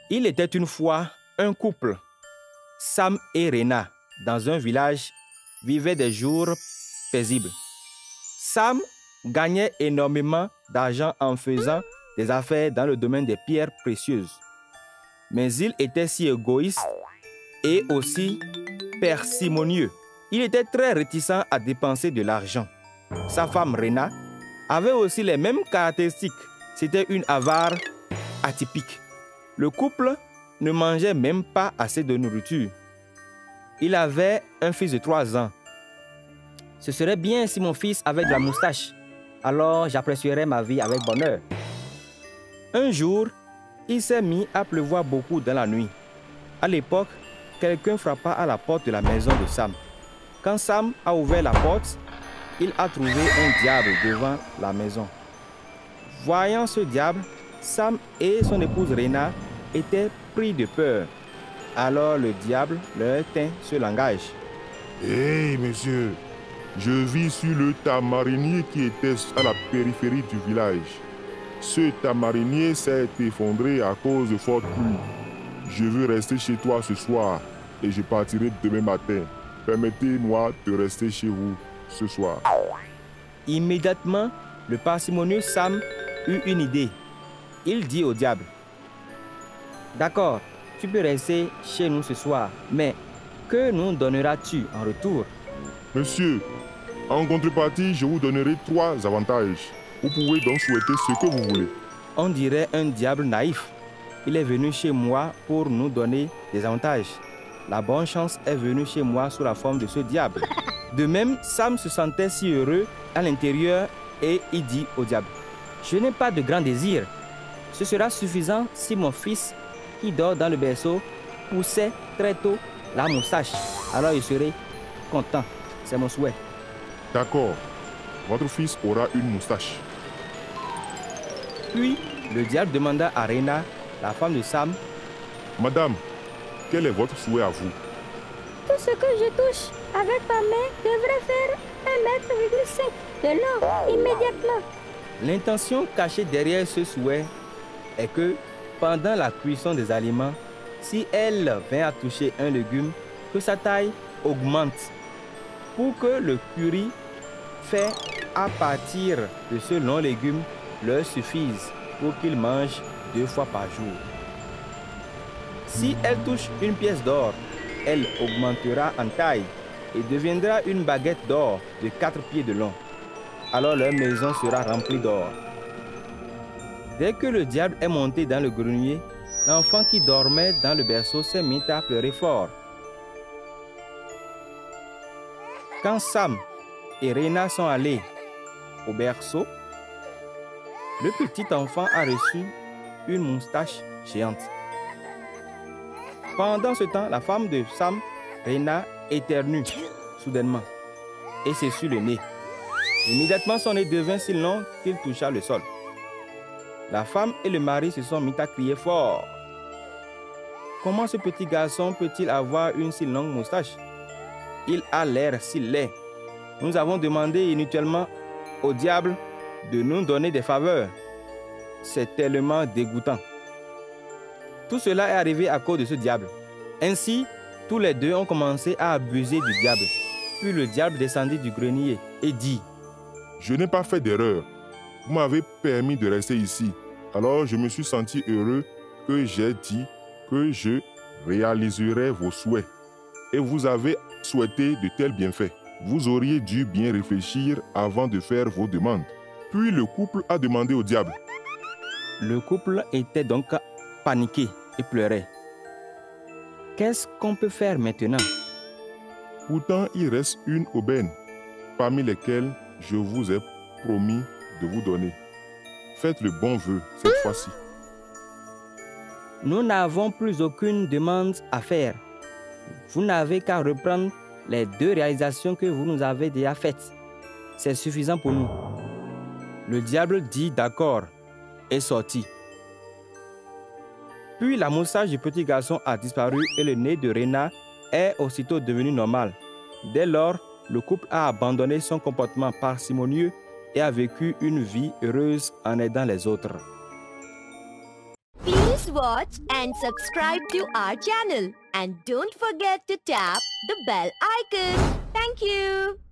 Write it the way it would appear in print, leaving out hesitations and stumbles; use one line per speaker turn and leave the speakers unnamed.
Il était une fois un couple. Sam et Rena, dans un village, vivaient des jours paisibles. Sam gagnait énormément d'argent en faisant des affaires dans le domaine des pierres précieuses. Mais il était si égoïste et aussi parcimonieux. Il était très réticent à dépenser de l'argent. Sa femme Rena avait aussi les mêmes caractéristiques. C'était une avare atypique. Le couple ne mangeait même pas assez de nourriture. Il avait un fils de 3 ans. Ce serait bien si mon fils avait de la moustache. Alors j'apprécierais ma vie avec bonheur. Un jour, il s'est mis à pleuvoir beaucoup dans la nuit. À l'époque, quelqu'un frappa à la porte de la maison de Sam. Quand Sam a ouvert la porte, il a trouvé un diable devant la maison. Voyant ce diable, Sam et son épouse Rena étaient pris de peur. Alors le diable leur tint ce langage.
Hé, monsieur, je vis sur le tamarinier qui était à la périphérie du village. Ce tamarinier s'est effondré à cause de fortes pluies. Je veux rester chez toi ce soir et je partirai demain matin. Permettez-moi de rester chez vous ce soir.
Immédiatement, le parcimonieux Sam eut une idée. Il dit au diable, « D'accord, tu peux rester chez nous ce soir, mais que nous donneras-tu en retour ?»
Monsieur, en contrepartie, je vous donnerai 3 avantages. Vous pouvez donc souhaiter ce que vous voulez.
On dirait un diable naïf. Il est venu chez moi pour nous donner des avantages. La bonne chance est venue chez moi sous la forme de ce diable. De même, Sam se sentait si heureux à l'intérieur et il dit au diable, « Je n'ai pas de grand désir. Ce sera suffisant si mon fils qui dort dans le berceau poussait très tôt la moustache. Alors je serai content. C'est mon souhait. »
D'accord. Votre fils aura une moustache.
Puis, le diable demanda à Rena, la femme de Sam,
« Madame, quel est votre souhait à vous? »
Tout ce que je touche avec ma main devrait faire 1,5 m de long immédiatement.
L'intention cachée derrière ce souhait est que pendant la cuisson des aliments, si elle vient à toucher un légume, que sa taille augmente pour que le curry fait à partir de ce long légume leur suffise pour qu'ils mangent 2 fois par jour. Si elle touche une pièce d'or, elle augmentera en taille et deviendra une baguette d'or de 4 pieds de long. Alors leur maison sera remplie d'or. Dès que le diable est monté dans le grenier, l'enfant qui dormait dans le berceau s'est mis à pleurer fort. Quand Sam et Rena sont allés au berceau, le petit enfant a reçu une moustache géante. Pendant ce temps, la femme de Sam, Rena, éternue soudainement et s'essuie le nez. Immédiatement, son nez devint si long qu'il toucha le sol. La femme et le mari se sont mis à crier fort. Comment ce petit garçon peut-il avoir une si longue moustache? Il a l'air si laid. Nous avons demandé inutilement au diable de nous donner des faveurs. C'est tellement dégoûtant. Tout cela est arrivé à cause de ce diable. Ainsi, tous les deux ont commencé à abuser du diable. Puis le diable descendit du grenier et dit,
« Je n'ai pas fait d'erreur. Vous m'avez permis de rester ici. Alors je me suis senti heureux que j'ai dit que je réaliserai vos souhaits. Et vous avez souhaité de tels bienfaits. Vous auriez dû bien réfléchir avant de faire vos demandes. » Puis le couple a demandé au diable.
Le couple était donc paniqué et pleurait. Qu'est-ce qu'on peut faire maintenant?
Pourtant, il reste une aubaine, parmi lesquelles je vous ai promis de vous donner. Faites le bon vœu cette fois-ci.
Nous n'avons plus aucune demande à faire. Vous n'avez qu'à reprendre les 2 réalisations que vous nous avez déjà faites. C'est suffisant pour nous. Le diable dit d'accord et sortit. Puis la moustache du petit garçon a disparu et le nez de Rena est aussitôt devenu normal. Dès lors, le couple a abandonné son comportement parcimonieux et a vécu une vie heureuse en aidant les autres.
watch and subscribe to our channel. And don't forget to tap the bell icon. Thank you.